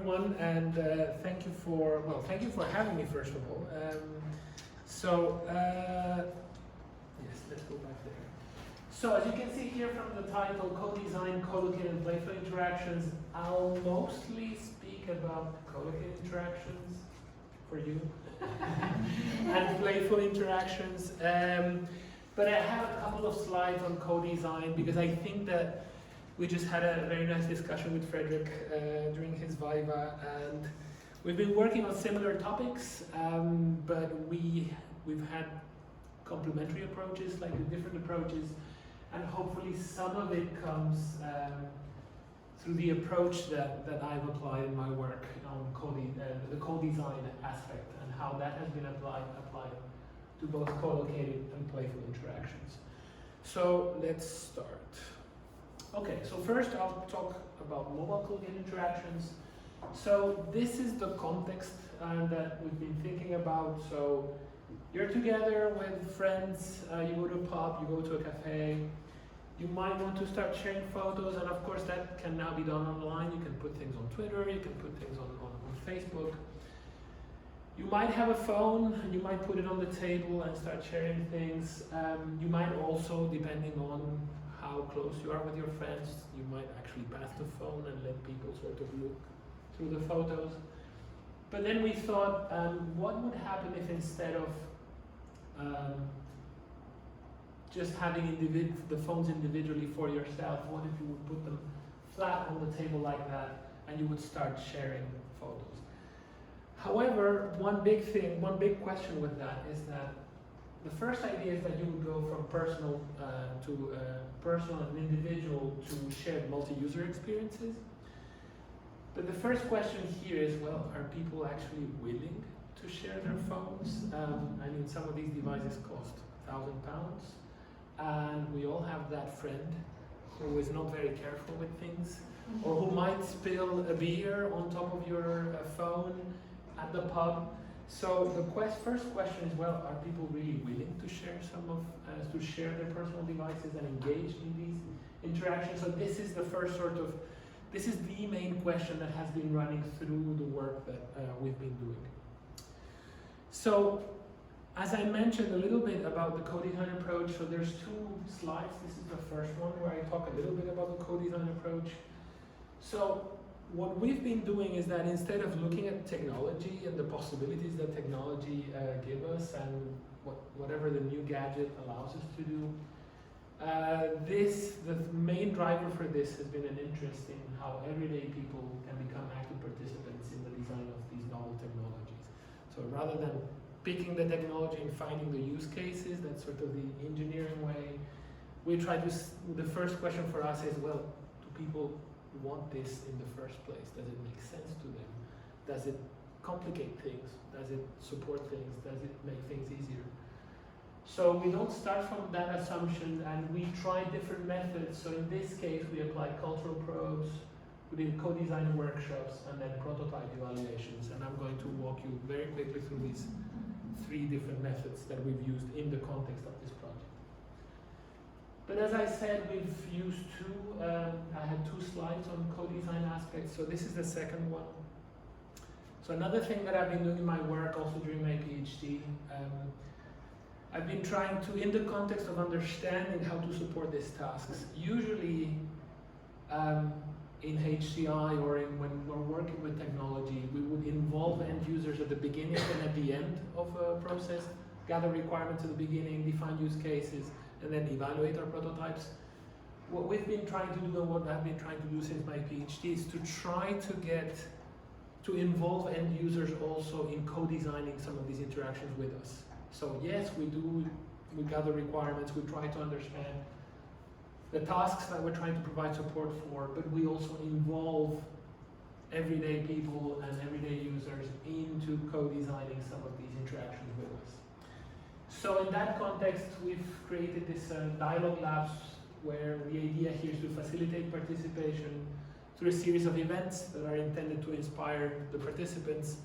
everyone, and thank you for having me first of all. Yes, let's go back there. So as you can see here from the title, co-design, collocated, and playful interactions, I'll mostly speak about collocated interactions for you and playful interactions. But I have a couple of slides on co-design because I think that we just had a very nice discussion with Frederick during his Viva, and we've been working on similar topics, but we've had complementary approaches, like different approaches, and hopefully some of it comes through the approach that I've applied in my work on the co-design aspect and how that has been applied to both collocated and playful interactions. So let's start. Okay, so first I'll talk about mobile collocated interactions. So this is the context that we've been thinking about. So you're together with friends, you go to a pub, you go to a cafe, you might want to start sharing photos, and of course that can now be done online. You can put things on Twitter, you can put things on Facebook. You might have a phone, and you might put it on the table and start sharing things. You might also, depending on how close you are with your friends, you might actually pass the phone and let people sort of look through the photos. But then we thought, what would happen if instead of just having the phones individually for yourself, what if you would put them flat on the table like that and you would start sharing photos? However, one big question with that is that the first idea is that you would go from personal and individual to shared multi-user experiences. But the first question here is, well, are people actually willing to share their phones? I mean, some of these devices cost £1,000, and we all have that friend who is not very careful with things, or who might spill a beer on top of your phone at the pub. So the first question is, well, are people really willing to share to share their personal devices and engage in these interactions? So this is the main question that has been running through the work that we've been doing. So as I mentioned a little bit about the co-design approach, so there's two slides. This is the first one where I talk a little bit about the co-design approach. So what we've been doing is that instead of looking at technology and the possibilities that technology give us and whatever the new gadget allows us to do, the main driver for this has been an interest in how everyday people can become active participants in the design of these novel technologies. So rather than picking the technology and finding the use cases, that's sort of the engineering way, the first question for us is, well, do people want this in the first place? Does it make sense to them? Does it complicate things? Does it support things? Does it make things easier? So we don't start from that assumption, and we try different methods. So in this case, we applied cultural probes, we did co-design workshops, and then prototype evaluations. And I'm going to walk you very quickly through these 3 different methods that we've used in the context of this project. But as I said, we've used I had 2 slides on co-design aspects, so this is the second one. So another thing that I've been doing in my work, also during my PhD, I've been trying to, in the context of understanding how to support these tasks, usually in HCI or when we're working with technology, we would involve end users at the beginning and at the end of a process, gather requirements at the beginning, define use cases, and then evaluate our prototypes. What we've been trying to do, and what I've been trying to do since my PhD, is to try to involve end users also in co-designing some of these interactions with us. So yes, we gather requirements, we try to understand the tasks that we're trying to provide support for, but we also involve everyday people and everyday users into co-designing some of these interactions with us. So in that context, we've created this dialogue labs where the idea here is to facilitate participation through a series of events that are intended to inspire the participants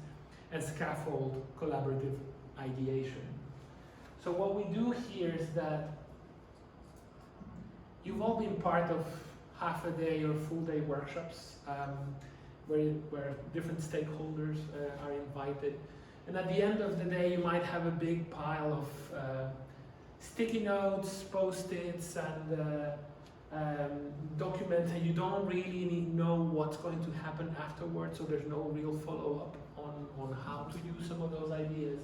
and scaffold collaborative ideation. So what we do here is that you've all been part of half a day or full day workshops, where different stakeholders are invited. And at the end of the day, you might have a big pile of sticky notes, post-its, and documents, and you don't really know what's going to happen afterwards, so there's no real follow-up on how to use some of those ideas.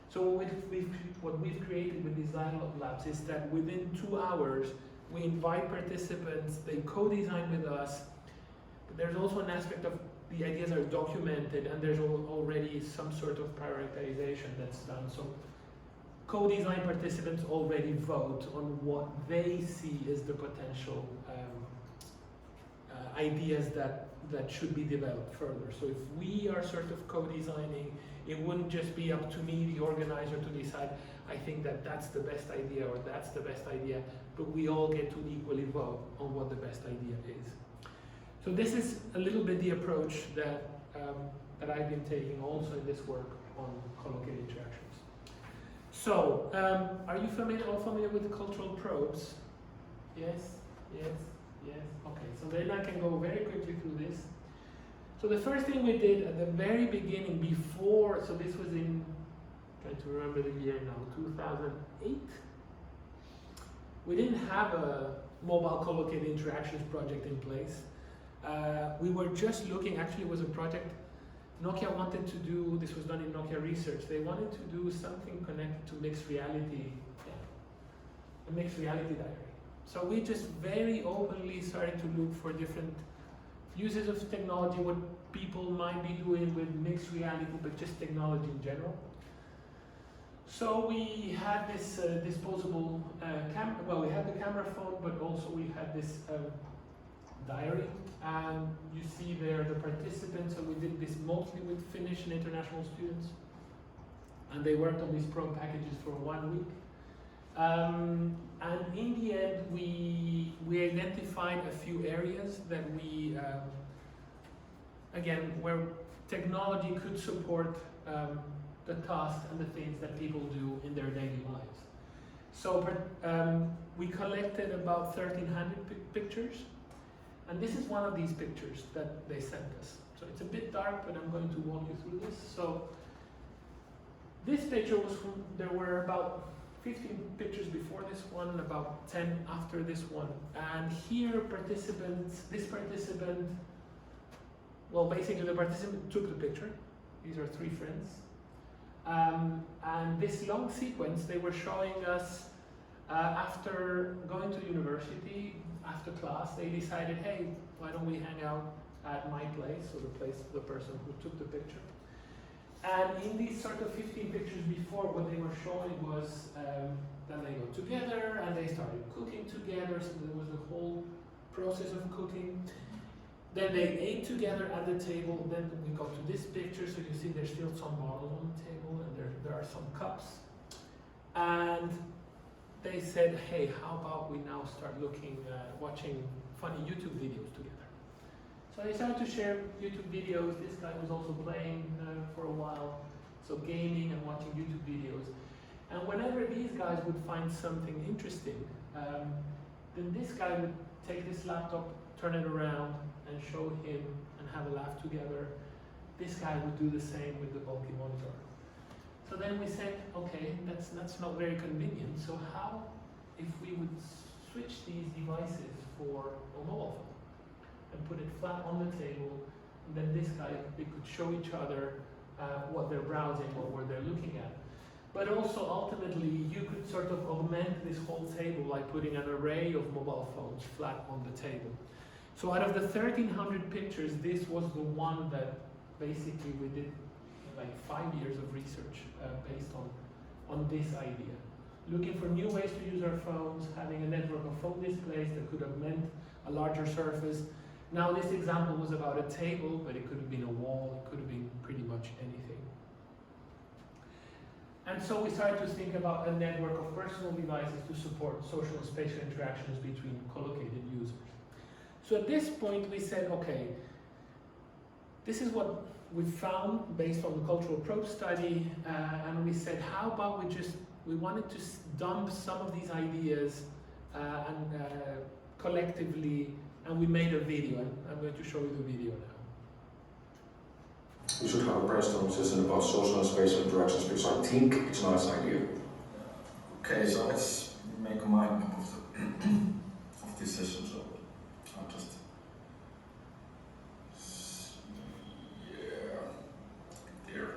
So what we've created with these dialogue labs is that within 2 hours, we invite participants, they co-design with us, but there's also an aspect of the ideas are documented and there's already some sort of prioritization that's done. So co-design participants already vote on what they see as the potential ideas that should be developed further. So if we are sort of co-designing, it wouldn't just be up to me, the organizer, to decide, I think that that's the best idea or that's the best idea, but we all get to equally vote on what the best idea is. So this is a little bit the approach that I've been taking also in this work on collocated interactions. So, are you all familiar with cultural probes? Yes, yes, yes. Okay, so then I can go very quickly through this. So the first thing we did at the very beginning, before, so this was in, trying to remember the year now, 2008. We didn't have a mobile collocated interactions project in place. We were just looking, actually it was a project Nokia wanted to do, this was done in Nokia Research, they wanted to do something connected to mixed reality, a mixed reality diary. So we just very openly started to look for different uses of technology, what people might be doing with mixed reality, but just technology in general. So we had this disposable camera, well, we had the camera phone, but also we had this diary, and you see there the participants. So we did this mostly with Finnish and international students, and they worked on these probe packages for 1 week. And in the end, we identified a few areas that we, again, where technology could support the tasks and the things that people do in their daily lives. So we collected about 1,300 pictures. And this is one of these pictures that they sent us. So it's a bit dark, but I'm going to walk you through this. So this picture was from, there were about 15 pictures before this one, about 10 after this one. And here this participant, well, basically the participant took the picture. These are 3 friends. And this long sequence, they were showing us after going to university, after class, they decided, hey, why don't we hang out at my place, or the place of the person who took the picture. And in these sort of 15 pictures before, what they were showing was that they got together and they started cooking together, so there was a whole process of cooking. Then they ate together at the table. Then we got to this picture, so you see there's still some bottles on the table, and there are some cups. And they said, hey, how about we now start watching funny YouTube videos together. So they started to share YouTube videos. This guy was also playing for a while, so gaming and watching YouTube videos. And whenever these guys would find something interesting, then this guy would take this laptop, turn it around, and show him and have a laugh together. This guy would do the same with the bulky monitor. So then we said, okay, that's not very convenient. So how if we would switch these devices for a mobile phone and put it flat on the table, and then this guy, they could show each other what they're browsing or what they're looking at. But also ultimately, you could sort of augment this whole table by putting an array of mobile phones flat on the table. So out of the 1,300 pictures, this was the one that basically we did like 5 years of research based on this idea. Looking for new ways to use our phones, having a network of phone displays that could augment a larger surface. Now this example was about a table, but it could have been a wall, it could have been pretty much anything. And so we started to think about a network of personal devices to support social and spatial interactions between collocated users. So at this point we said, okay, this is what we found based on the cultural probe study, and we said, how about we wanted to dump some of these ideas collectively, and we made a video, and I'm going to show you the video now. we should have a brainstorm session about social and spatial interactions because I think it's a nice idea. Okay, so let's make a mind map of, of this session. So I'll just there.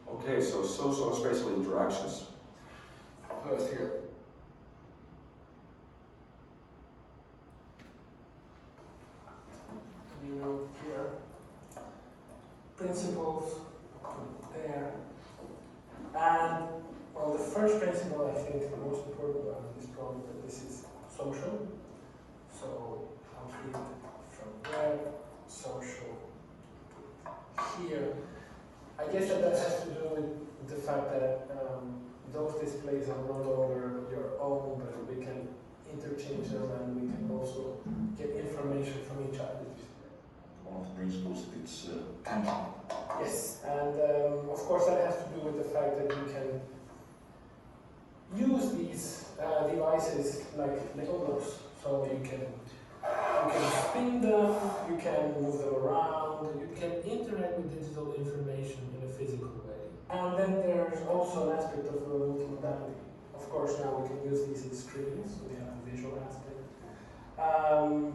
Okay, so social and spatial interactions. First here. You know, here, principles there, and well, the first principle I think the most important one is probably that this is social. So complete from there, social here. I guess that has to do with the fact that those displays are no longer your own, but we can interchange them and we can also get information from each other. One of the principles, it's tangible. Yes, and of course that has to do with the fact that you can use these devices like Legos. So you can spin them, you can move them around, you can interact with digital information in a physical way. And then there's also an aspect of multimodality. Of course now we can use these as screens, so we have a visual aspect.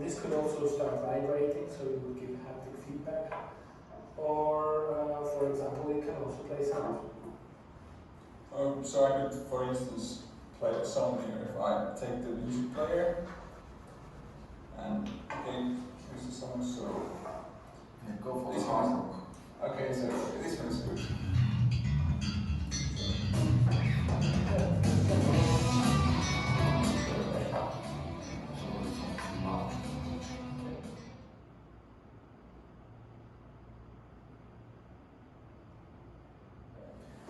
This could also start vibrating, so it would give haptic feedback. Or, for example, it can also play sound. So I could, for instance, play a song here if I take the music player and choose the song. So Yeah, go for this the hard one. rock. Okay, so this one is good.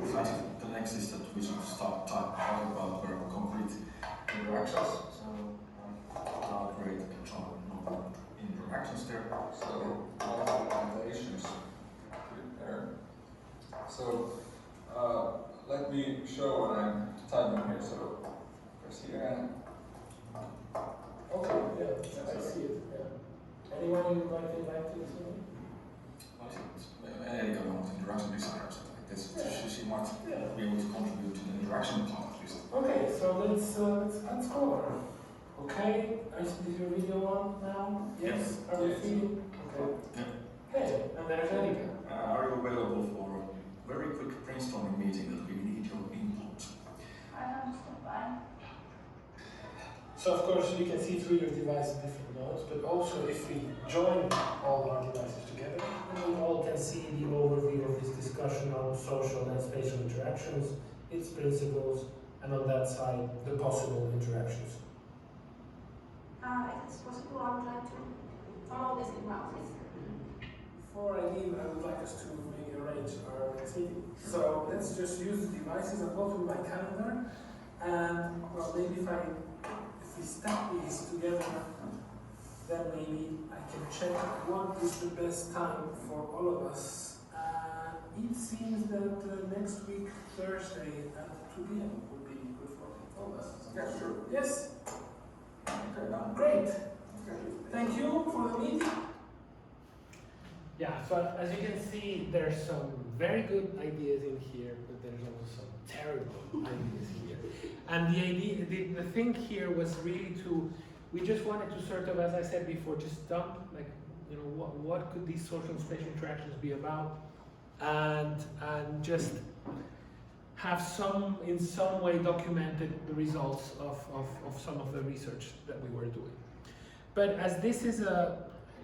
I think the next is that we should start talking about very concrete interactions. So I'll create some interactions there. So multiple relations there. So let me show what I'm typing here. So press here and Okay, yeah, I see it. Yeah. Anyone you would like to invite to this meeting? Erika wants interaction design or something like this. She might be able to contribute to the interaction part at least. Okay, so let's go over. Okay, is your video on now? Yes. Are we feeding? Okay. Yeah. Okay, and there's Erika. Are you available for a very quick brainstorming meeting that we need your input? I understand why. So of course you can see through your device different modes, but also if we join all our devices together, we all can see the overview of this discussion on social and spatial interactions, its principles, and on that side, the possible interactions. If it's possible, I would like to follow this in practice. For Eileen, I would like us to maybe arrange our next meeting. So let's just use the devices. I'll go to my calendar, and well, maybe if we stack these together, then maybe I can check what is the best time for all of us. It seems that next week, Thursday at 2 p.m. would be good for all of us. yeah, sure. Yes? Okay, now. Great. Okay. Thank you for the meeting. Yeah, so as you can see, there's some very good ideas in here, but there's also some terrible ideas here. And the thing here was really we just wanted to sort of, as I said before, just dump, like, you know, what could these social and spatial interactions be about, and just have in some way documented the results of some of the research that we were doing. But as this is you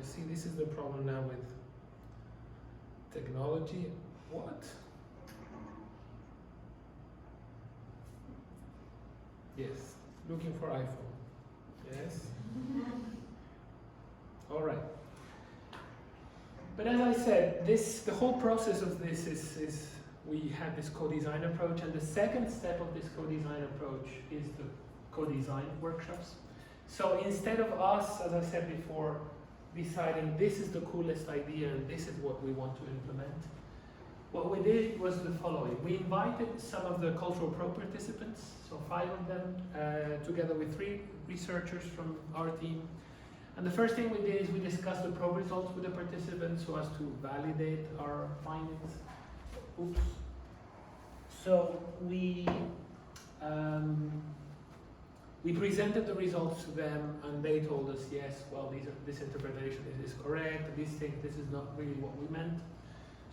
see, this is the problem now with technology. What? Yes, looking for iPhone. Yes. All right. But as I said, the whole process of this is we had this co-design approach, and the second step of this co-design approach is the co-design workshops. So instead of us, as I said before, deciding this is the coolest idea and this is what we want to implement, what we did was the following. We invited some of the cultural pro participants, so 5 of them, together with 3 researchers from our team, And the first thing we did is we discussed the probe results with the participants so as to validate our findings. Oops. So we presented the results to them, and they told us, yes, well, this interpretation is correct, this is not really what we meant.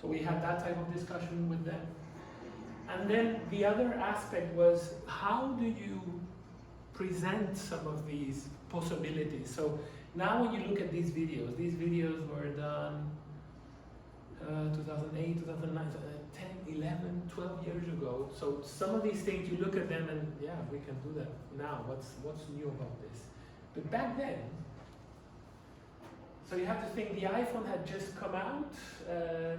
So we had that type of discussion with them. And then the other aspect was, how do you present some of these possibilities? So now when you look at these videos were done 2008, 2009, 10, 11, 12 years ago. So some of these things, you look at them and yeah, we can do that now. What's new about this? But back then, so you have to think the iPhone had just come out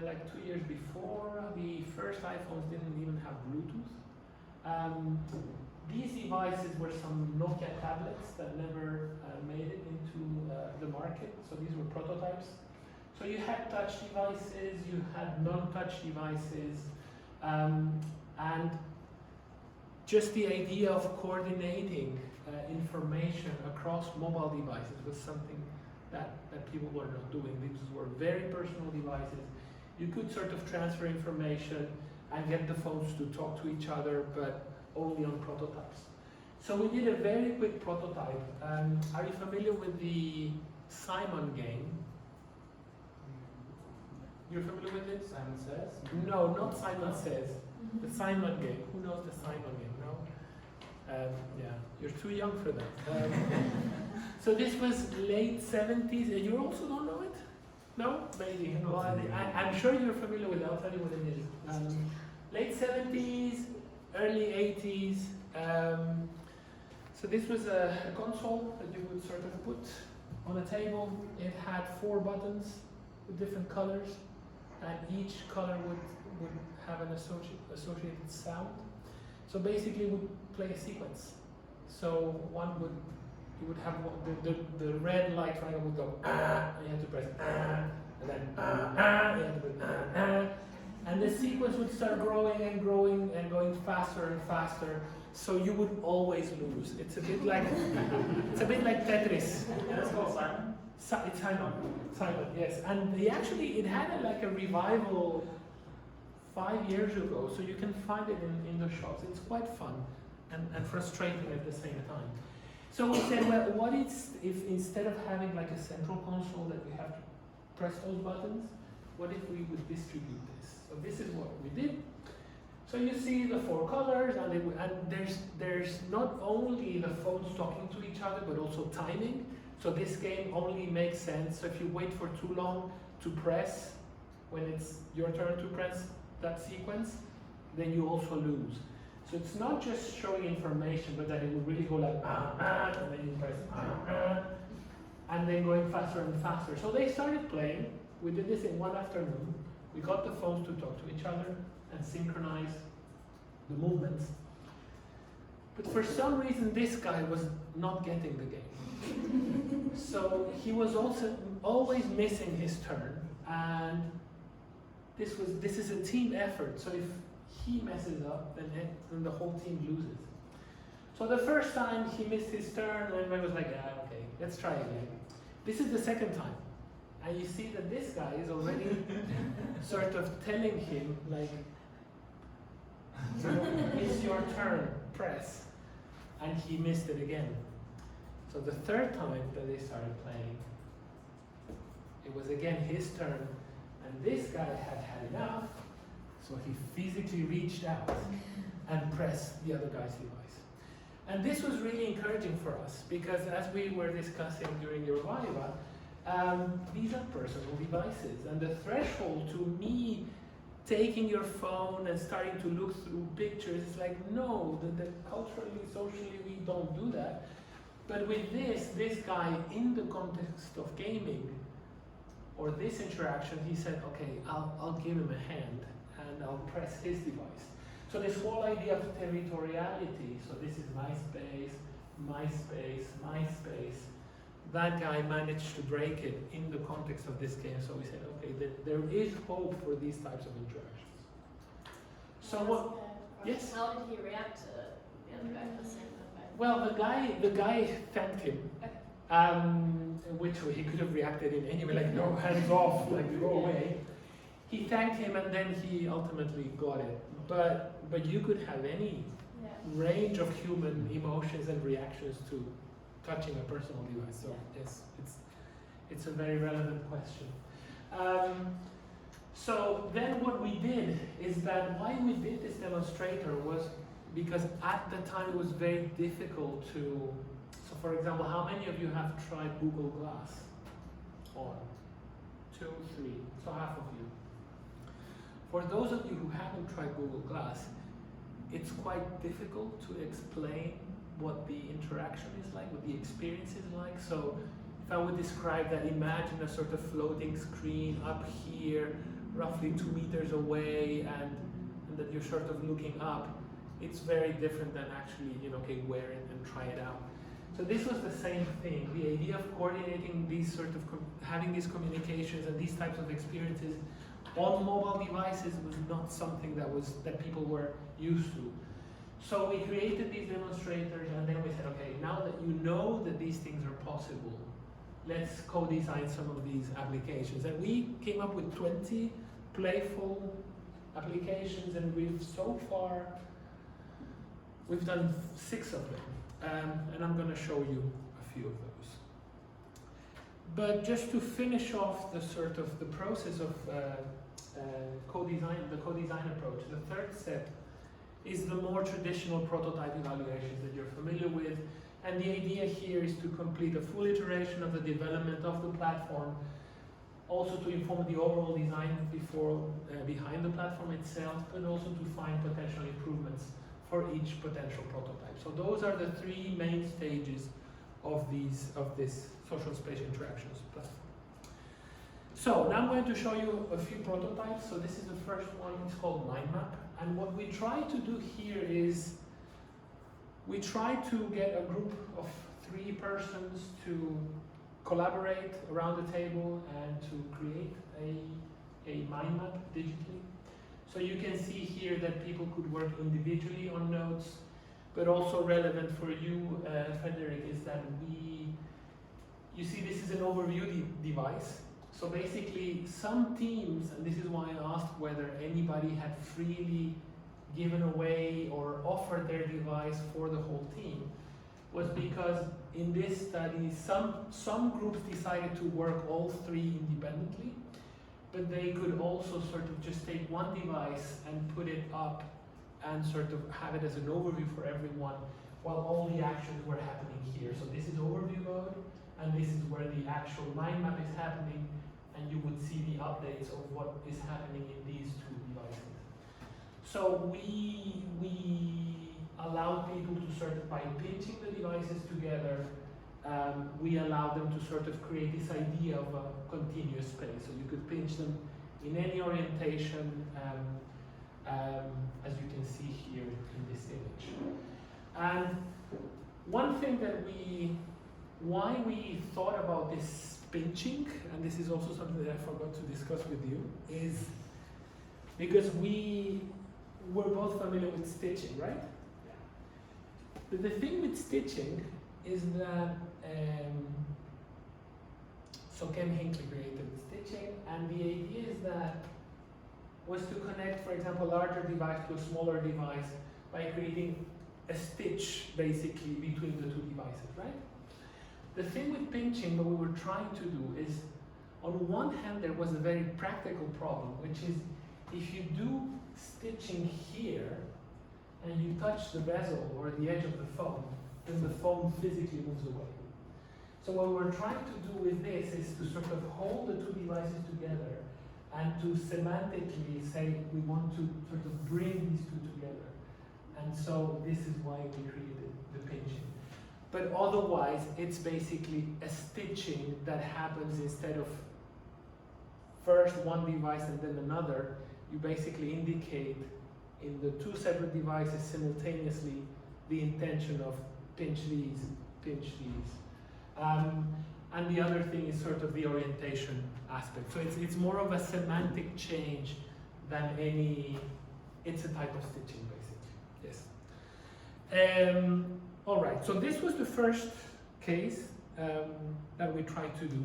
like 2 years before. The first iPhones didn't even have Bluetooth. These devices were some Nokia tablets that never made it into the market. So these were prototypes. So you had touch devices, you had non-touch devices, and just the idea of coordinating information across mobile devices was something that people were not doing. These were very personal devices. You could sort of transfer information and get the phones to talk to each other, but only on prototypes. So we did a very quick prototype. Are you familiar with the Simon game? You're familiar with it? Simon Says? No, not Simon Says. The Simon game. Who knows the Simon game? No? Yeah, you're too young for that. So this was late 70s, and you also don't know it? No? Maybe. Well, I'm sure you're familiar with it. I'll tell you what it is. Late 70s, early 80s. So this was a console that you would sort of put on a table. It had 4 buttons with different colors, and each color would have an associated sound. So basically, would play a sequence. So you would have the red light triangle would go and you have to press and then you have to put and the sequence would start growing and growing and going faster and faster. So you would always lose. It's a bit like Tetris. And it's called Simon? It's Simon, yes. And it had like a revival 5 years ago, so you can find it in the shops. It's quite fun and frustrating at the same time. So we said, well, what if instead of having like a central console that we have to press those buttons, what if we would distribute this? So this is what we did. So you see the 4 colors, and there's not only the phones talking to each other, but also timing. So this game only makes sense. So if you wait for too long to press, when it's your turn to press that sequence, then you also lose. So it's not just showing information, but that it will really go like, and then you press, and then going faster and faster. So they started playing. We did this in one afternoon. We got the phones to talk to each other and synchronize the movements. But for some reason, this guy was not getting the game. So he was also always missing his turn, and this is a team effort. So if he messes up, then the whole team loses. So the first time he missed his turn, and everybody was like, okay, let's try again. This is the second time. And you see that this guy is already sort of telling him, like, it's your turn, press. And he missed it again. So the third time that they started playing, it was again his turn, and this guy had enough, so he physically reached out and pressed the other guy's device. And this was really encouraging for us, because as we were discussing during your Viva, these are personal devices, and the threshold to me taking your phone and starting to look through pictures is like, no, the culturally, socially, we don't do that. But with this guy, in the context of gaming, or this interaction, he said, okay, I'll give him a hand, and I'll press his device. So this whole idea of territoriality, so this is my space, my space, my space, that guy managed to break it in the context of this game. So we said, okay, there is hope for these types of interactions. So what? Yes. How did he react to the other guy saying that? Well, the guy thanked him. Okay. which he could have reacted in any way, like no, hands off, like go away. He thanked him and then he ultimately got it. But you could have any Yeah. range of human emotions and reactions to touching a personal device. So yes, it's a very relevant question. So then what we did is that why we did this demonstrator was because at the time it was very difficult to, so for example, how many of you have tried Google Glass? 1, 2, 3, so half of you. For those of you who haven't tried Google Glass, it's quite difficult to explain what the interaction is like, what the experience is like. So if I would describe that, imagine a sort of floating screen up here, roughly 2 meters away, and that you're sort of looking up. It's very different than actually, okay, wear it and try it out. So this was the same thing. The idea of coordinating these sort of, having these communications and these types of experiences on mobile devices was not something that people were used to. So we created these demonstrators and then we said, okay, now that you know that these things are possible, let's co-design some of these applications. And we came up with 20 playful applications, and we've done 6 of them. And I'm going to show you a few of those. But just to finish off the process of the co-design approach, the third step is the more traditional prototype evaluations that you're familiar with. And the idea here is to complete a full iteration of the development of the platform, also to inform the overall design behind the platform itself, but also to find potential improvements for each potential prototype. So those are the 3 main stages of this social space interactions platform. So now I'm going to show you a few prototypes. So this is the first one. It's called Mind Map. And what we try to do here is we try to get a group of 3 persons to collaborate around the table and to create a mind map digitally. So you can see here that people could work individually on notes, but also relevant for you, Frederick, is that you see this is an overview device. So basically some teams, and this is why I asked whether anybody had freely given away or offered their device for the whole team, was because in this study some groups decided to work all 3 independently, but they could also sort of just take one device and put it up and sort of have it as an overview for everyone while all the actions were happening here. So this is overview mode, and this is where the actual mind map is happening, and you would see the updates of what is happening in these 2 devices. So we allow people to sort of, by pinching the devices together, we allow them to sort of create this idea of a continuous space. So you could pinch them in any orientation, as you can see here in this image. And one thing why we thought about this pinching, and this is also something that I forgot to discuss with you, is because we're both familiar with stitching, right? But the thing with stitching is that, so Ken Hinckley created stitching, and the idea is that was to connect, for example, a larger device to a smaller device by creating a stitch, basically, between the 2 devices, right? The thing with pinching, what we were trying to do is, on one hand, there was a very practical problem, which is if you do stitching here, and you touch the bezel or the edge of the phone, then the phone physically moves away. So what we're trying to do with this is to sort of hold the 2 devices together and to semantically say we want to sort of bring these 2 together. And so this is why we created the pinching. But otherwise, it's basically a stitching that happens instead of first one device and then another. You basically indicate in the 2 separate devices simultaneously the intention of pinch these, pinch these. And the other thing is sort of the orientation aspect. So it's more of a semantic change than it's a type of stitching basically, yes. All right, so this was the first case. that we try to do.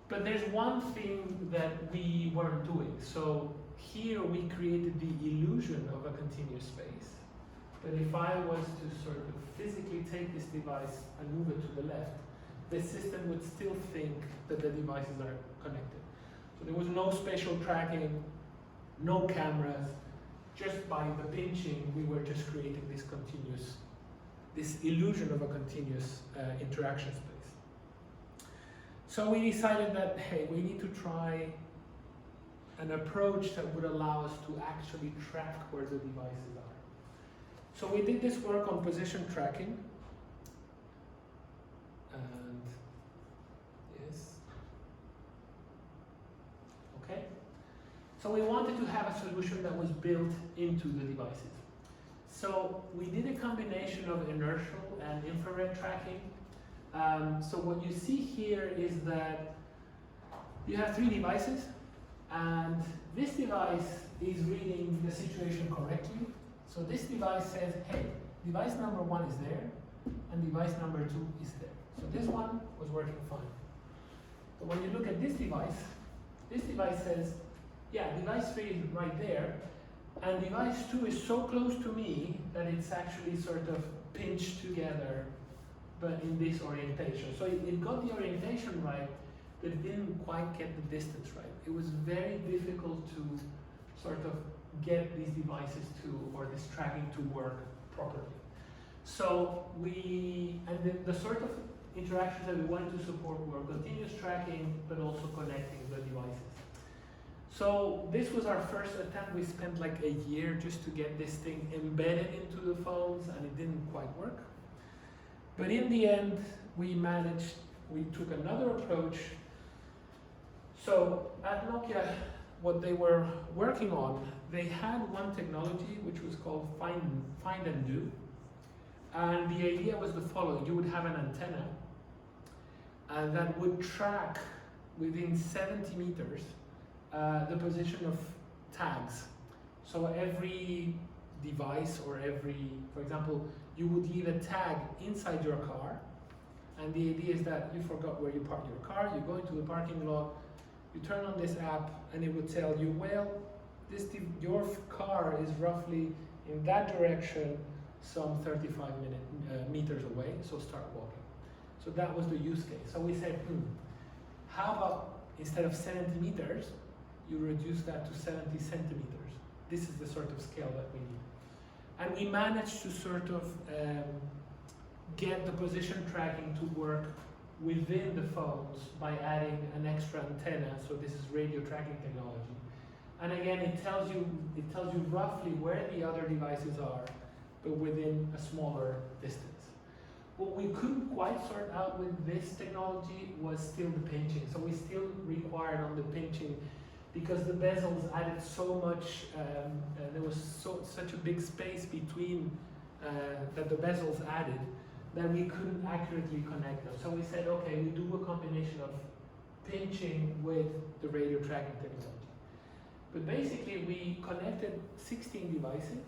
But there's one thing that we weren't doing. So here we created the illusion of a continuous space. But if I was to sort of physically take this device and move it to the left, the system would still think that the devices are connected. So there was no spatial tracking, no cameras. Just by the pinching, we were just creating this illusion of a continuous interaction space. So we decided that, hey, we need to try an approach that would allow us to actually track where the devices are. So we did this work on position tracking. And yes. Okay. So we wanted to have a solution that was built into the devices. So we did a combination of inertial and infrared tracking. So what you see here is that you have 3 devices, and this device is reading the situation correctly. So this device says, hey, device number 1 is there, and device number 2 is there. So this one was working fine. But when you look at this device says, yeah, device 3 is right there, and device 2 is so close to me that it's actually sort of pinched together, but in this orientation. So it got the orientation right, but it didn't quite get the distance right. It was very difficult to sort of get these devices or this tracking to work properly. So the sort of interactions that we wanted to support were continuous tracking, but also connecting the devices. So this was our first attempt. We spent like a year just to get this thing embedded into the phones, and it didn't quite work. But in the end, we took another approach. So at Nokia, what they were working on, they had one technology which was called find and do. And the idea was the following: you would have an antenna and that would track within 70 meters the position of tags. So every device or for example, you would leave a tag inside your car, and the idea is that you forgot where you parked your car, you go into the parking lot, you turn on this app, and it would tell you, well, your car is roughly in that direction, some 35 meters away, so start walking. So that was the use case. So we said, how about instead of 70 meters, you reduce that to 70 centimeters. This is the sort of scale that we need. And we managed to sort of get the position tracking to work within the phones by adding an extra antenna. So this is radio tracking technology. And again, it tells you roughly where the other devices are, but within a smaller distance. What we couldn't quite sort out with this technology was still the pinching. So we still required on the pinching, because the bezels added so much, there was such a big space between that the bezels added, that we couldn't accurately connect them. So we said, okay, we do a combination of pinching with the radio tracking technology. But basically we connected 16 devices,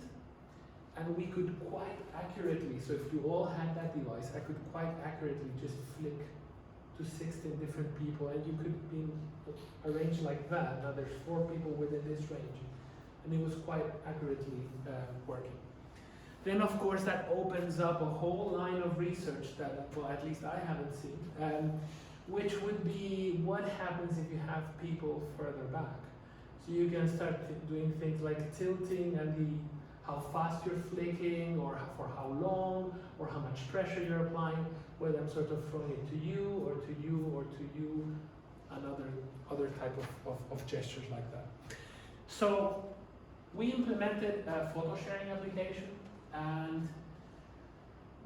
and we could quite accurately, so if you all had that device, I could quite accurately just flick to 16 different people, and you could be arranged like that. Now there's 4 people within this range, and it was quite accurately working. Then of course that opens up a whole line of research that, well, at least I haven't seen, which would be what happens if you have people further back. So you can start doing things like tilting and how fast you're flicking, or for how long, or how much pressure you're applying, whether I'm sort of throwing it to you, or to you, or to you, and other type of gestures like that. So we implemented a photo sharing application, and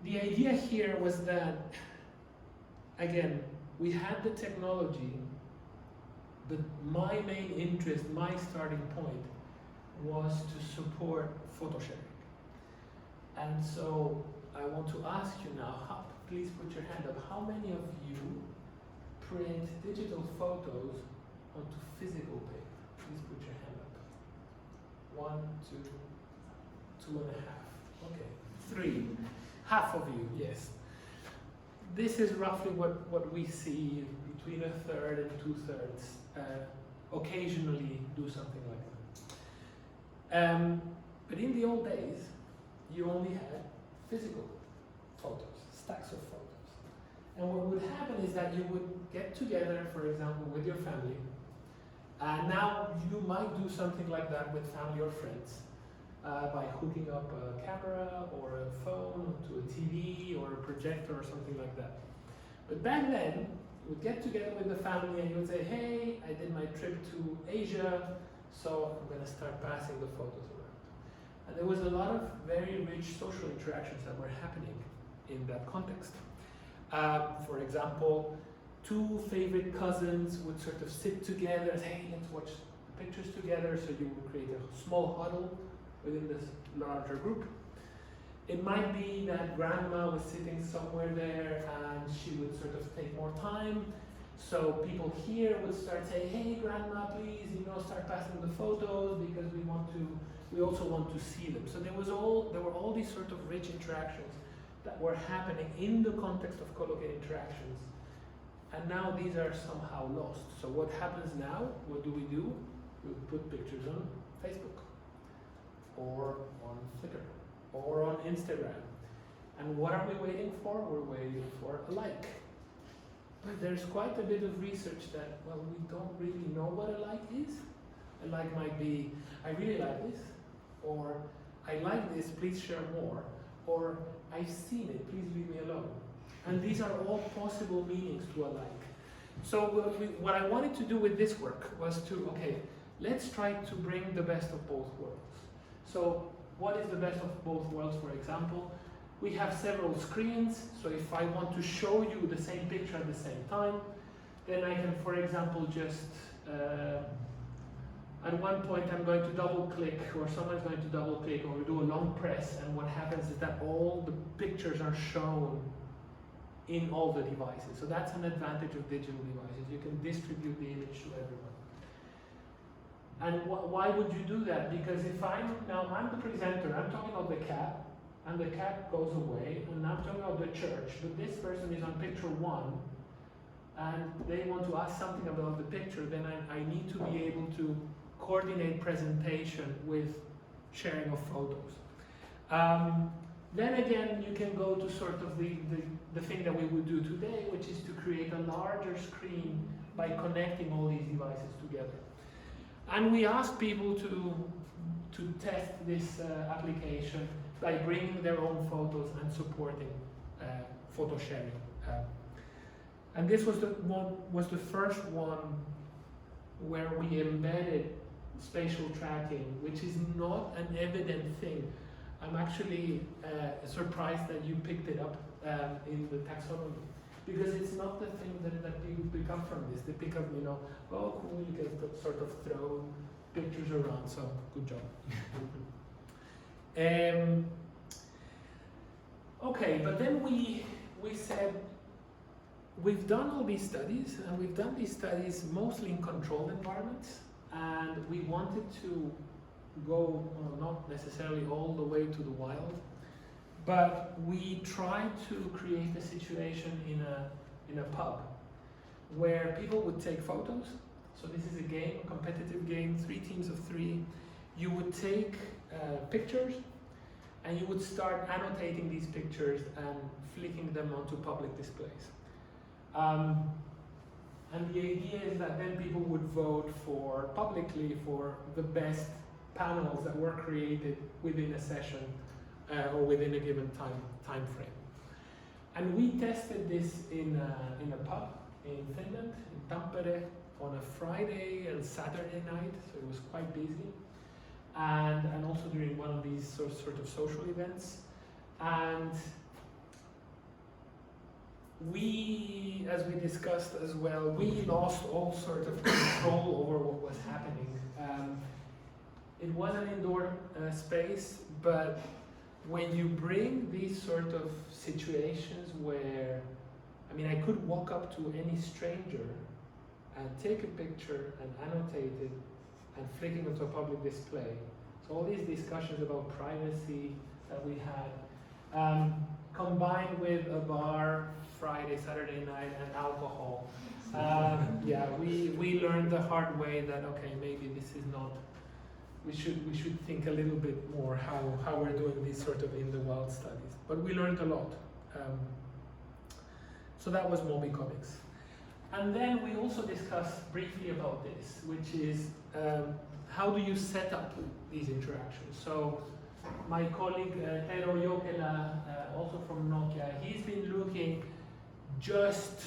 the idea here was that, again, we had the technology, but my main interest, my starting point, was to support photo sharing. And so I want to ask you now, please put your hand up, how many of you print digital photos onto physical paper? Please put your hand up. 1, 2, 2.5. Okay, 3. Half of you, yes. this is roughly what we see, between a third and 2/3 occasionally do something like that. But in the old days, you only had physical photos, stacks of photos. And what would happen is that you would get together, for example, with your family, and now you might do something like that with family or friends by hooking up a camera or a phone to a TV or a projector or something like that. But back then, you would get together with the family and you would say, hey, I did my trip to Asia, so I'm going to start passing the photos around. And there was a lot of very rich social interactions that were happening in that context. For example, two favorite cousins would sort of sit together and say, hey, let's watch the pictures together. So you would create a small huddle within this larger group. It might be that grandma was sitting somewhere there and she would sort of take more time. So people here would start saying, hey, grandma, please, start passing the photos because we also want to see them. So there were all these sort of rich interactions that were happening in the context of collocated interactions. And now these are somehow lost. So what happens now? What do? We put pictures on Facebook, or on Flickr, or on Instagram. And what are we waiting for? We're waiting for a like. But there's quite a bit of research that, well, we don't really know what a like is. A like might be, I really like this, or I like this, please share more, or I've seen it, please leave me alone. And these are all possible meanings to a like. So what I wanted to do with this work was to, okay, let's try to bring the best of both worlds. So what is the best of both worlds, for example? We have several screens, so if I want to show you the same picture at the same time, then I can, for example, just, at one point I'm going to double click, or someone's going to double click, or we do a long press, and what happens is that all the pictures are shown in all the devices. So that's an advantage of digital devices. You can distribute the image to everyone. And why would you do that? Because if I'm the presenter, I'm talking about the cat, and the cat goes away, and I'm talking about the church, but this person is on picture 1, and they want to ask something about the picture, then I need to be able to coordinate presentation with sharing of photos. Then again, you can go to sort of the thing that we would do today, which is to create a larger screen by connecting all these devices together. And we ask people to test this application by bringing their own photos and supporting photo sharing. And this was the first one where we embedded spatial tracking, which is not an evident thing. I'm actually surprised that you picked it up in the taxonomy, because it's not the thing that people pick up from this. They pick up, oh cool, you can sort of throw pictures around, so good job. Okay, but then we said, we've done all these studies, and we've done these studies mostly in controlled environments, and we wanted to go, not necessarily all the way to the wild, but we tried to create a situation in a pub where people would take photos. So this is a game, a competitive game, 3 teams of 3. You would take pictures, and you would start annotating these pictures and flicking them onto public displays. And the idea is that then people would vote publicly for the best panels that were created within a session or within a given time frame. And we tested this in a pub in Finland, in Tampere, on a Friday and Saturday night, so it was quite busy, and also during one of these sort of social events. And we, as we discussed as well, we lost all sort of control over what was happening. It was an indoor space, but when you bring these sort of situations where, I could walk up to any stranger and take a picture and annotate it and flick it onto a public display. So all these discussions about privacy that we had, combined with a bar Friday, Saturday night, and alcohol. Yeah, we learned the hard way that okay, maybe this is not. We should think a little bit more how we're doing these sort of in the wild studies. But we learned a lot. So that was Moby Comics. And then we also discussed briefly about this, which is how do you set up these interactions? So my colleague Tero Jokela, also from Nokia, he's been looking just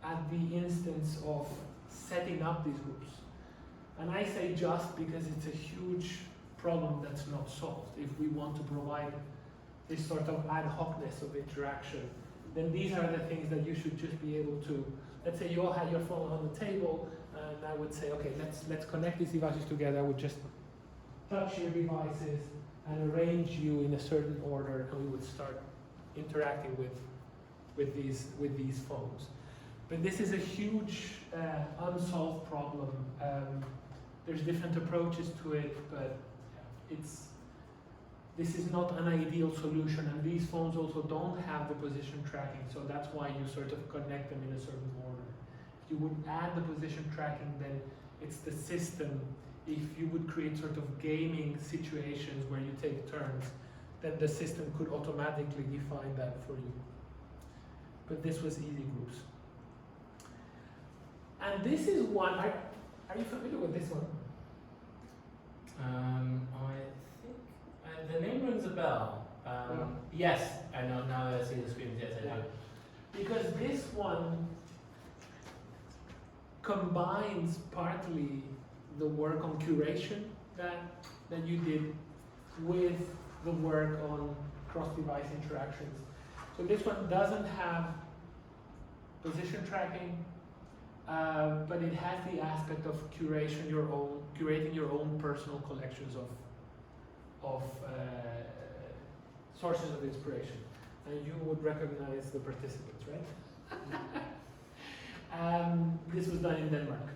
at the instance of setting up these groups. And I say just because it's a huge problem that's not solved. If we want to provide this sort of ad hocness of interaction, then these are the things that you should just be able to, let's say you all had your phone on the table, and I would say, okay, let's connect these devices together. I would just touch your devices and arrange you in a certain order, and we would start interacting with these phones. But this is a huge unsolved problem. There's different approaches to it, but this is not an ideal solution, and these phones also don't have the position tracking, so that's why you sort of connect them in a certain order. If you would add the position tracking, then it's the system. If you would create sort of gaming situations where you take turns, then the system could automatically define that for you. But this was easy groups. And this is one, are you familiar with this one? I think the name rings a bell. Yes, I know, now that I see the screen, yes I do. Because this one combines partly the work on curation that you did with the work on cross-device interactions. So this one doesn't have position tracking, but it has the aspect of curating your own personal collections of sources of inspiration, and you would recognize the participants, right? This was done in Denmark.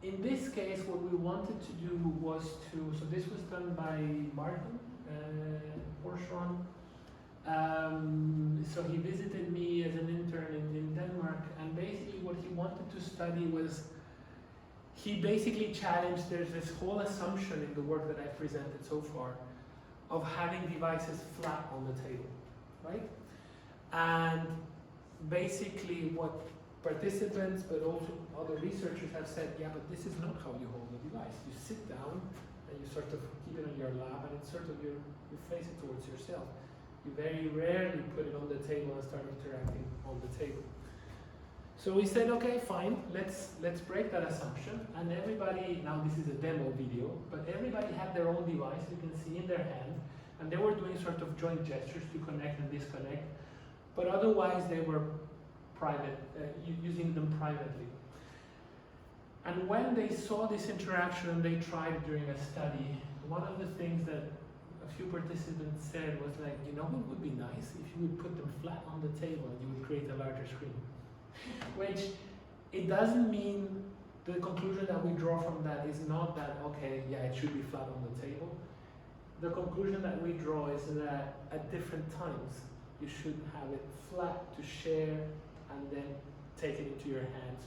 In this case, what we wanted to do was so this was done by Martin Borsron. So he visited me as an intern in Denmark, and basically what he wanted to study was, he basically challenged, there's this whole assumption in the work that I've presented so far of having devices flat on the table, right? And basically what participants, but also other researchers have said, yeah, but this is not how you hold the device. You sit down and you sort of keep it on your lap, and it's sort of you face it towards yourself. You very rarely put it on the table and start interacting on the table. So we said, okay, fine, let's break that assumption. And everybody, now this is a demo video, but everybody had their own device, you can see in their hand, and they were doing sort of joint gestures to connect and disconnect, but otherwise they were private, using them privately. And when they saw this interaction, they tried during a study, one of the things that a few participants said was like, you know what would be nice? If you would put them flat on the table and you would create a larger screen. Which, it doesn't mean, the conclusion that we draw from that is not that, okay, yeah, it should be flat on the table. The conclusion that we draw is that at different times, you should have it flat to share and then take it into your hands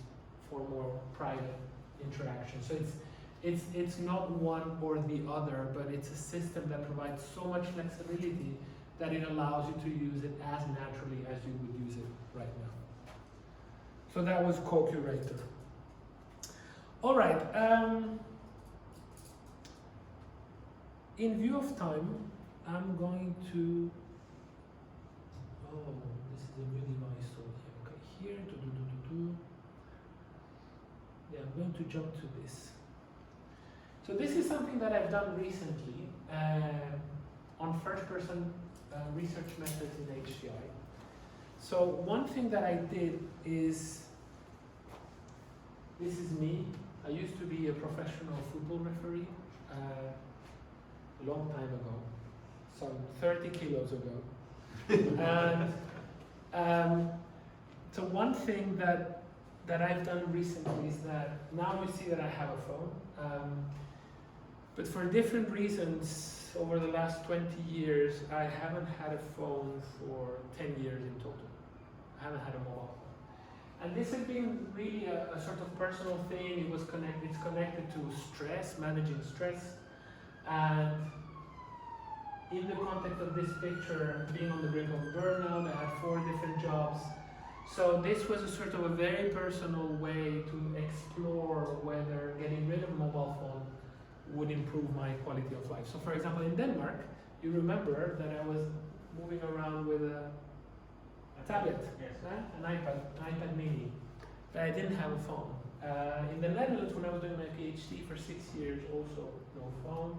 for more private interaction. So it's not one or the other, but it's a system that provides so much flexibility that it allows you to use it as naturally as you would use it right now. So that was co-curator. All right. In view of time, I'm going to. Oh, this is a new device. So okay, here. Yeah, I'm going to jump to this. So this is something that I've done recently on first-person research methods in HCI. So one thing that I did is, this is me. I used to be a professional football referee a long time ago, some 30 kilos ago. And so one thing that I've done recently is that now you see that I have a phone, but for different reasons, over the last 20 years, I haven't had a phone for 10 years in total. I haven't had a mobile phone. And this has been really a sort of personal thing. It's connected to stress, managing stress. And in the context of this picture, being on the brink of burnout, I had 4 different jobs. So this was a sort of a very personal way to explore whether getting rid of mobile phone would improve my quality of life. So for example, in Denmark, you remember that I was moving around with a tablet, Yes. an iPad mini, but I didn't have a phone. In the Netherlands, when I was doing my PhD for 6 years, also no phone.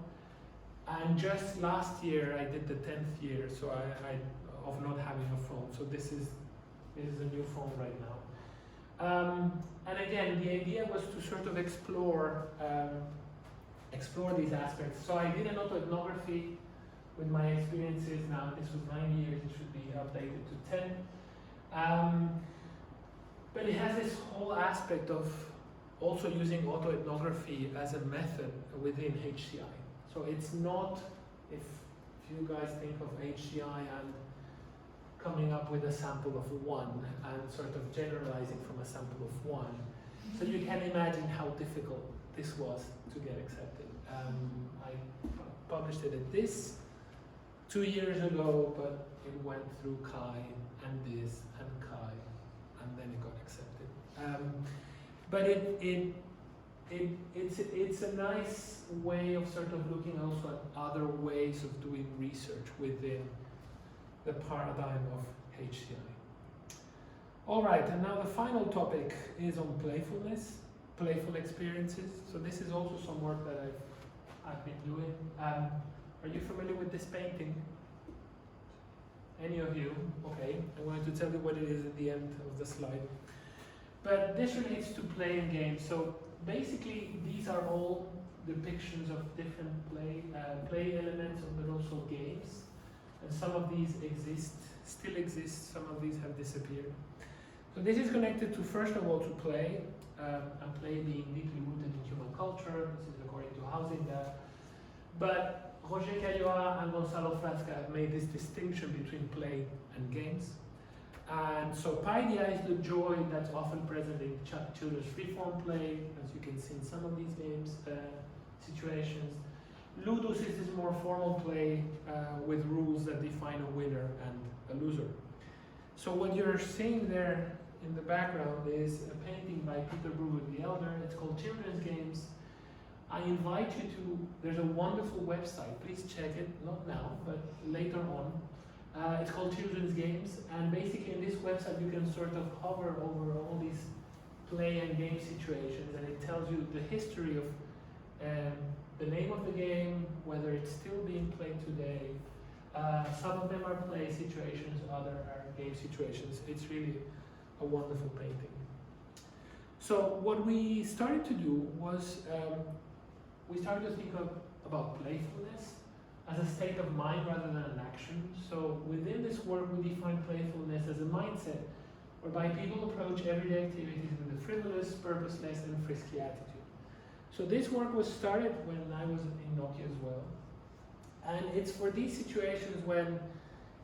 And just last year, I did the 10th year, so I of not having a phone. So this is a new phone right now. And again, the idea was to sort of explore these aspects. So I did an autoethnography with my experiences. Now this was 9 years, it should be updated to 10. But it has this whole aspect of also using autoethnography as a method within HCI. So it's not, if you guys think of HCI and coming up with a sample of 1 and sort of generalizing from a sample of 1. So you can imagine how difficult this was to get accepted. I published it at this 2 years ago, but it went through Kai and this and Kai, and then it got accepted. But it's a nice way of sort of looking also at other ways of doing research within the paradigm of HCI. All right, and now the final topic is on playfulness, playful experiences. So this is also some work that I've been doing. Are you familiar with this painting? Any of you? Okay, I'm going to tell you what it is at the end of the slide. But this relates to play and games. So basically, these are all depictions of different play elements, but also games. And some of these still exist, some of these have disappeared. So this is connected to, first of all, to play, and play being deeply rooted in human culture. This is according to Housing that. But Roger Caillois and Gonzalo Frasca have made this distinction between play and games. And so paideia is the joy that's often present in children's freeform play, as you can see in some of these games situations. Ludus is this more formal play with rules that define a winner and a loser. So what you're seeing there in the background is a painting by Peter Brewer the Elder. It's called Children's Games. I invite you to, there's a wonderful website, please check it, not now, but later on. It's called Children's Games, and basically in this website you can sort of hover over all these play and game situations, and it tells you the history of the name of the game, whether it's still being played today. Some of them are play situations, other are game situations. It's really a wonderful painting. So what we started to do was we started to think about playfulness as a state of mind rather than an action. So within this work we define playfulness as a mindset whereby people approach everyday activities with a frivolous, purposeless and frisky attitude. So this work was started when I was in Nokia as well. And it's for these situations when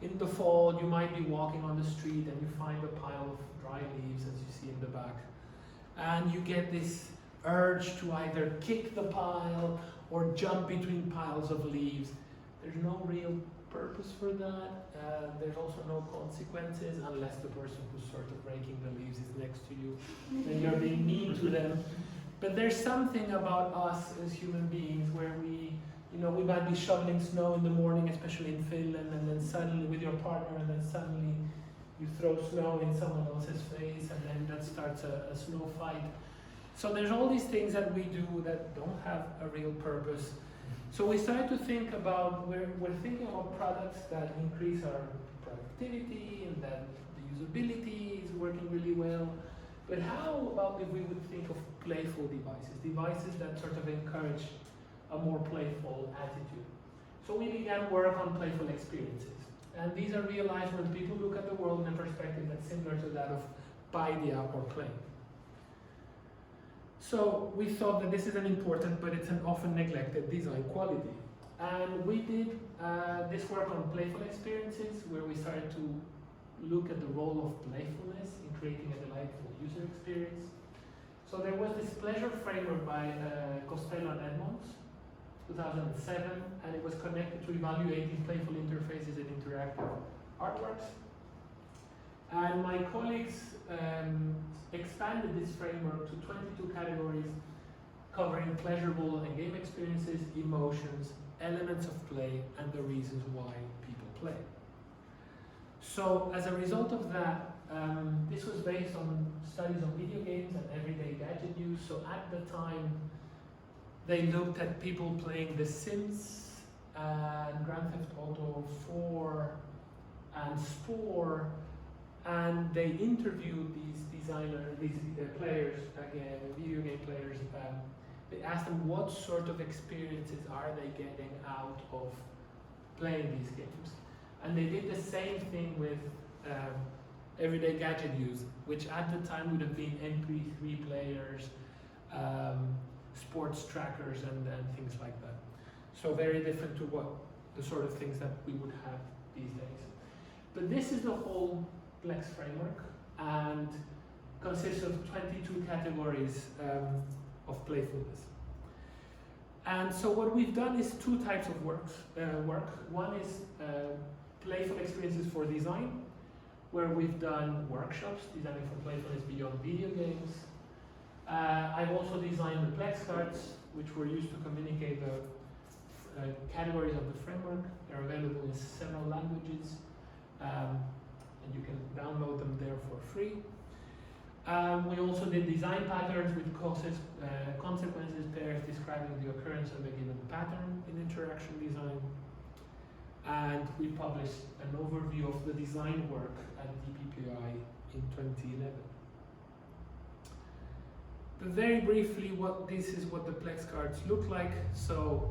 in the fall you might be walking on the street and you find a pile of dry leaves, as you see in the back. And you get this urge to either kick the pile or jump between piles of leaves. There's no real purpose for that. There's also no consequences unless the person who's sort of raking the leaves is next to you and you're being mean to them. But there's something about us as human beings where we might be shoveling snow in the morning, especially in Finland, and then suddenly with your partner, and then suddenly you throw snow in someone else's face, and then that starts a snow fight. So there's all these things that we do that don't have a real purpose. So we started to think about, we're thinking about products that increase our productivity and that the usability is working really well. But how about if we would think of playful devices that sort of encourage a more playful attitude? So we began work on playful experiences. And these are realized when people look at the world in a perspective that's similar to that of paideia or play. So we thought that this is an important, but it's an often neglected design quality. And we did this work on playful experiences, where we started to look at the role of playfulness in creating a delightful user experience. So there was this pleasure framework by Costello and Edmonds, 2007, and it was connected to evaluating playful interfaces and interactive artworks. And my colleagues expanded this framework to 22 categories, covering pleasurable and game experiences, emotions, elements of play, and the reasons why people play. So as a result of that, this was based on studies on video games and everyday gadget use. So at the time, they looked at people playing The Sims and Grand Theft Auto 4 and Spore, and they interviewed these players, again, video game players. They asked them what sort of experiences are they getting out of playing these games. And they did the same thing with everyday gadget use, which at the time would have been MP3 players, sports trackers, and things like that. So very different to what the sort of things that we would have these days. But this is the whole Plex framework, and consists of 22 categories of playfulness. And so what we've done is two types of work. One is playful experiences for design, where we've done workshops designing for playfulness beyond video games. I've also designed the Plex cards, which were used to communicate the categories of the framework. They're available in several languages, and you can download them there for free. We also did design patterns with consequences pairs describing the occurrence of a given pattern in interaction design. And we published an overview of the design work at DPPI in 2011. But very briefly, this is what the Plex cards look like. So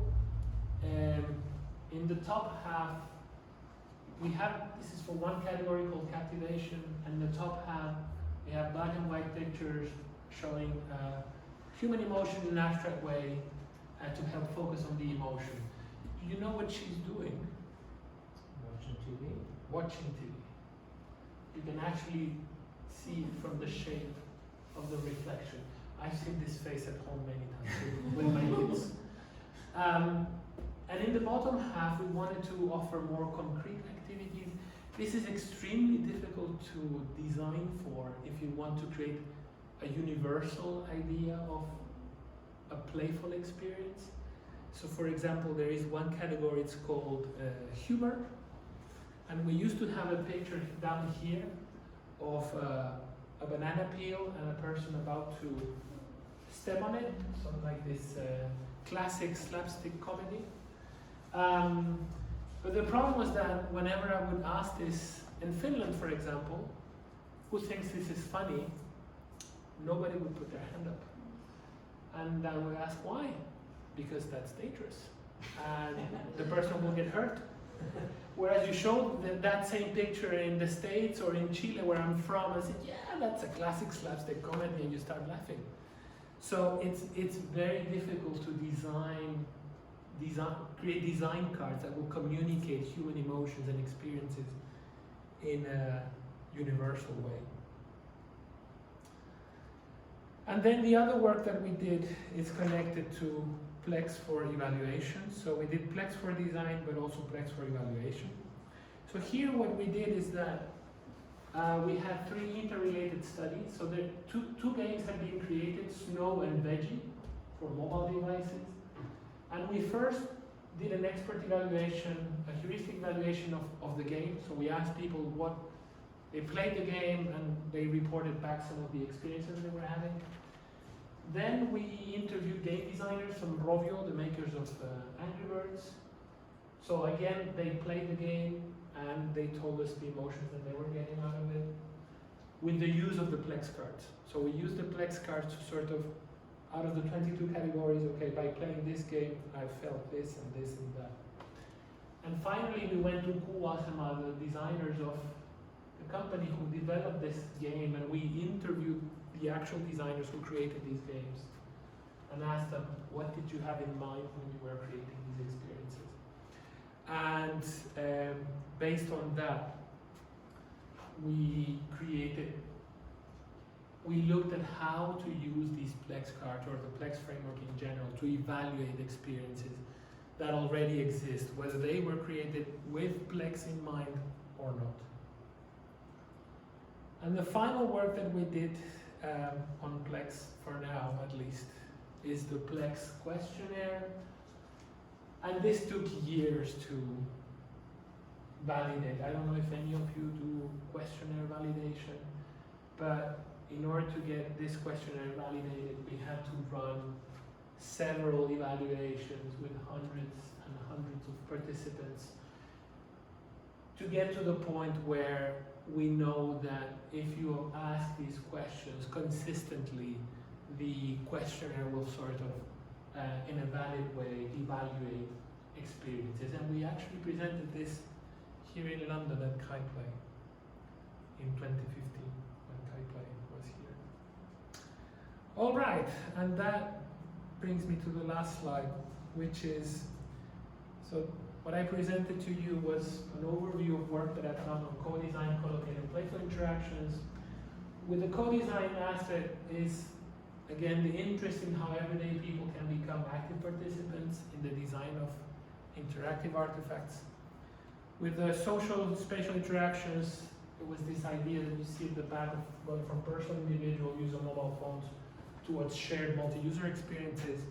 in the top half, this is for one category called captivation, and the top half, we have black and white pictures showing human emotion in an abstract way to help focus on the emotion. Do you know what she's doing? Watching TV. Watching TV. You can actually see from the shape of the reflection. I've seen this face at home many times with my kids. And in the bottom half, we wanted to offer more concrete activities. This is extremely difficult to design for if you want to create a universal idea of a playful experience. So for example, there is one category, it's called humor. And we used to have a picture down here of a banana peel and a person about to step on it, something like this classic slapstick comedy. But the problem was that whenever I would ask this, in Finland for example, who thinks this is funny, nobody would put their hand up. And I would ask why? Because that's dangerous. And the person will get hurt. Whereas you show that same picture in the States or in Chile where I'm from and say, yeah, that's a classic slapstick comedy, and you start laughing. So it's very difficult to create design cards that will communicate human emotions and experiences in a universal way. And then the other work that we did is connected to Plex for evaluation. So we did Plex for design, but also Plex for evaluation. So here what we did is that we had 3 interrelated studies. So there two games have been created, Snow and Veggie, for mobile devices. And we first did an expert evaluation, a heuristic evaluation of the game. So we asked people what they played the game, and they reported back some of the experiences they were having. Then we interviewed game designers from Rovio, the makers of Angry Birds. So again, they played the game and they told us the emotions that they were getting out of it with the use of the Plex cards. So we used the Plex cards to sort of, out of the 22 categories, okay, by playing this game, I felt this and this and that. And finally, we went to Kuwasama, the designers of the company who developed this game, and we interviewed the actual designers who created these games and asked them, what did you have in mind when you were creating these experiences? And based on that, we looked at how to use these Plex cards or the Plex framework in general to evaluate experiences that already exist, whether they were created with Plex in mind or not. And the final work that we did on Plex, for now at least, is the Plex questionnaire. And this took years to validate. I don't know if any of you do questionnaire validation, but in order to get this questionnaire validated, we had to run several evaluations with hundreds and hundreds of participants to get to the point where we know that if you ask these questions consistently, the questionnaire will sort of, in a valid way, evaluate experiences. And we actually presented this here in London at KaiPlay in 2015, when KaiPlay was here. All right, and that brings me to the last slide, which is, so what I presented to you was an overview of work that I've done on co-design, collocated, and playful interactions. With the co-design aspect is, again, the interest in how everyday people can become active participants in the design of interactive artifacts. With the social spatial interactions, it was this idea that you see at the back of going from personal individual use of mobile phones towards shared multi-user experiences.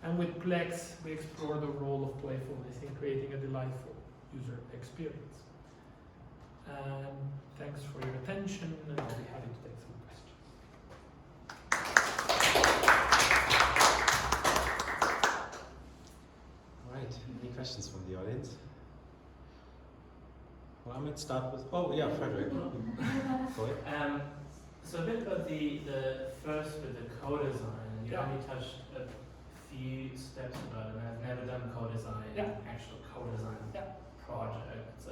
And with Plex, we explore the role of playfulness in creating a delightful user experience. And thanks for your attention, and I'll be happy to take some questions. All right, any questions from the audience? Well, I might start with, oh yeah, Frederick. Go ahead. So a bit about the first with the co-design, and you only touched a few steps about it, and I've never done co-design, actual co-design projects.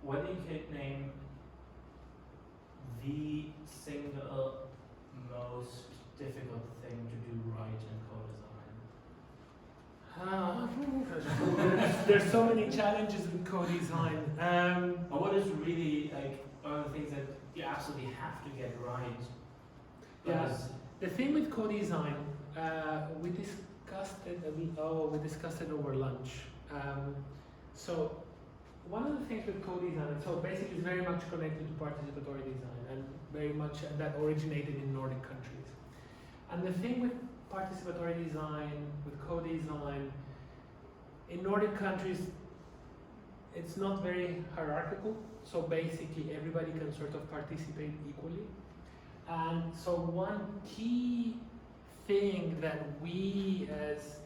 What do you name the single most difficult thing to do right in co-design? There's so many challenges with co-design. Or what is really like one of the things that you absolutely have to get right? Yes. The thing with co-design, we discussed it over lunch. So one of the things with co-design, so basically it's very much connected to participatory design, and very much that originated in Nordic countries. And the thing with participatory design, with co-design, in Nordic countries, it's not very hierarchical. So basically everybody can sort of participate equally. And so one key thing that we as,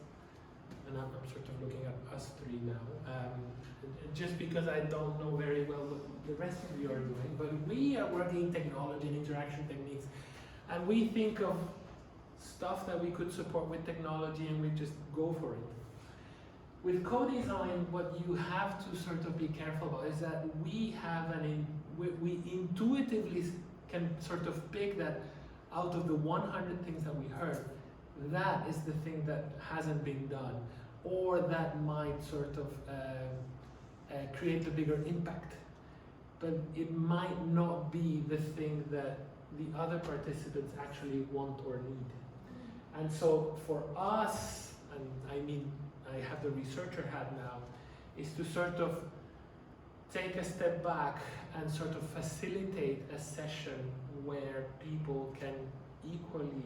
and I'm sort of looking at us three now, just because I don't know very well what the rest of you are doing, but we are working in technology and interaction techniques, and we think of stuff that we could support with technology and we just go for it. With co-design, what you have to sort of be careful about is that we have we intuitively can sort of pick that out of the 100 things that we heard, that is the thing that hasn't been done, or that might sort of create a bigger impact. But it might not be the thing that the other participants actually want or need. And so for us, and I mean, I have the researcher hat now, is to sort of take a step back and sort of facilitate a session where people can equally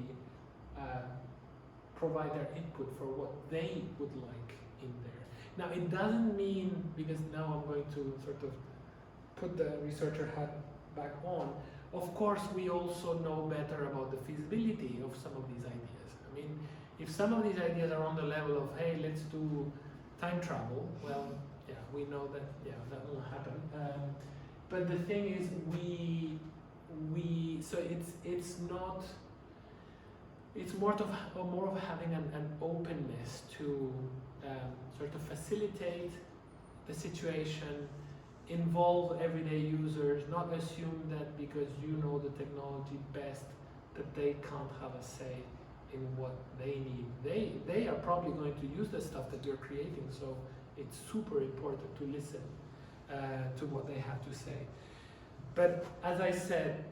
provide their input for what they would like in there. Now it doesn't mean, because now I'm going to sort of put the researcher hat back on, of course we also know better about the feasibility of some of these ideas. I mean, if some of these ideas are on the level of, hey, let's do time travel, well, yeah, we know that, yeah, that will happen. But the thing is, so it's more of having an openness to sort of facilitate the situation, involve everyday users, not assume that because you know the technology best that they can't have a say in what they need. They are probably going to use the stuff that you're creating, so it's super important to listen to what they have to say. But as I said,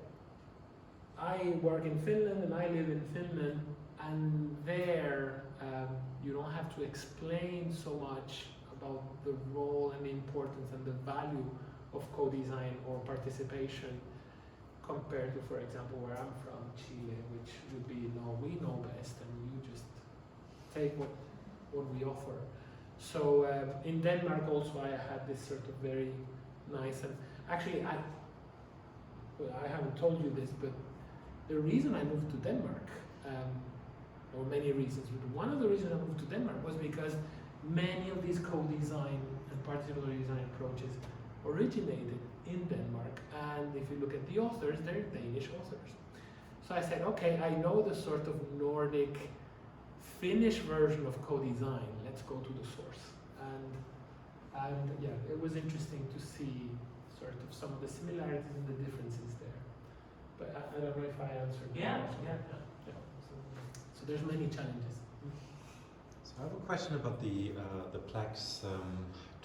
I work in Finland and I live in Finland, and there you don't have to explain so much about the role and the importance and the value of co-design or participation compared to, for example, where I'm from, Chile, which would be, no, we know best and you just take what we offer. So in Denmark also I had this sort of very nice, and actually I haven't told you this, but the reason I moved to Denmark, or many reasons, but one of the reasons I moved to Denmark was because many of these co-design and participatory design approaches originated in Denmark, and if you look at the authors, they're Danish authors. So I said, okay, I know the sort of Nordic, Finnish version of co-design, let's go to the source. And yeah, it was interesting to see sort of some of the similarities and the differences there. But I don't know if I answered the question. Yeah. So there's many challenges. So I have a question about the Plex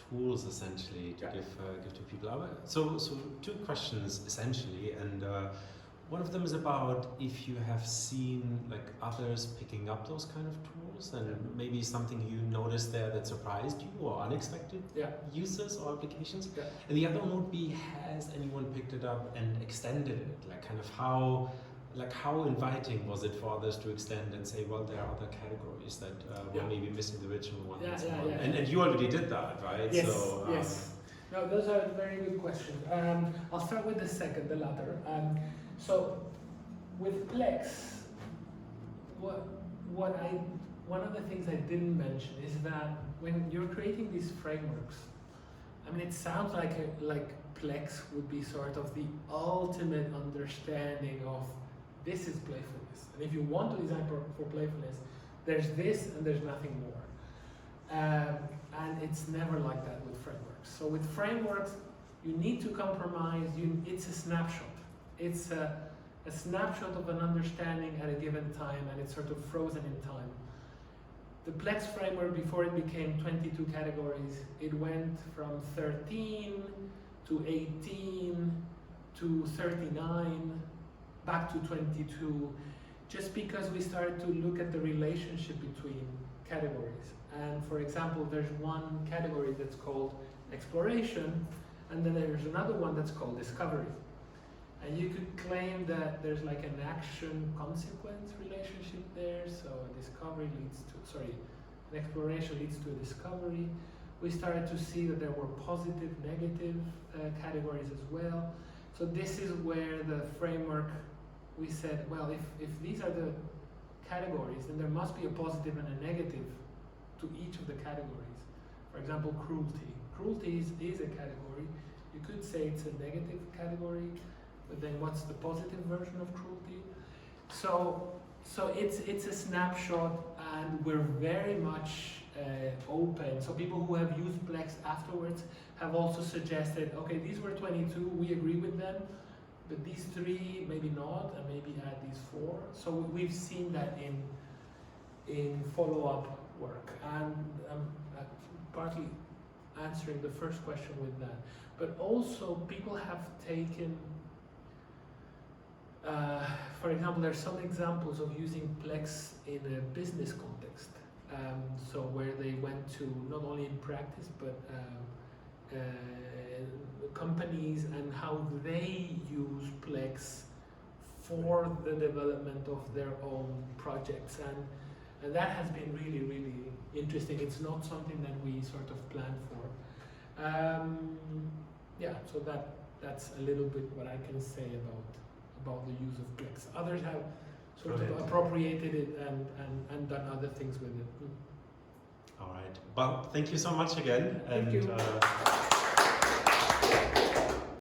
tools essentially to give to people. So two questions essentially, and one of them is about if you have seen like others picking up those kind of tools, and maybe something you noticed there that surprised you or unexpected uses or applications. Yeah. And the other one would be, has anyone picked it up and extended it? Like kind of how inviting was it for others to extend and say, well, there are other categories that were maybe missing the original one and so on. And you already did that, right? Yes, so, yes. No, those are very good questions. I'll start with the second, the latter. So with Plex, one of the things I didn't mention is that when you're creating these frameworks, I mean, it sounds like Plex would be sort of the ultimate understanding of this is playfulness. And if you want to design for playfulness, there's this and there's nothing more. And it's never like that with frameworks. So with frameworks, you need to compromise. It's a snapshot. It's a snapshot of an understanding at a given time, and it's sort of frozen in time. The Plex framework, before it became 22 categories, it went from 13 to 18 to 39, back to 22, just because we started to look at the relationship between categories. And for example, there's one category that's called exploration, and then there's another one that's called discovery. And you could claim that there's like an action-consequence relationship there, so an exploration leads to a discovery. We started to see that there were positive, negative categories as well. So this is where the framework, we said, well, if these are the categories, then there must be a positive and a negative to each of the categories. For example, cruelty. Cruelty is a category. You could say it's a negative category, but then what's the positive version of cruelty? So it's a snapshot, and we're very much open. So people who have used Plex afterwards have also suggested, okay, these were 22, we agree with them, but these 3 maybe not, and maybe add these 4. So we've seen that in follow-up work, and partly answering the first question with that. But also people have taken, for example, there's some examples of using Plex in a business context. So where they went to not only in practice, but companies, and how they use Plex for the development of their own projects. And that has been really, really interesting. It's not something that we sort of planned for. So that's a little bit what I can say about the use of Plex. Others have sort of appropriated it and done other things with it. All right. Well, thank you so much again. Thank you.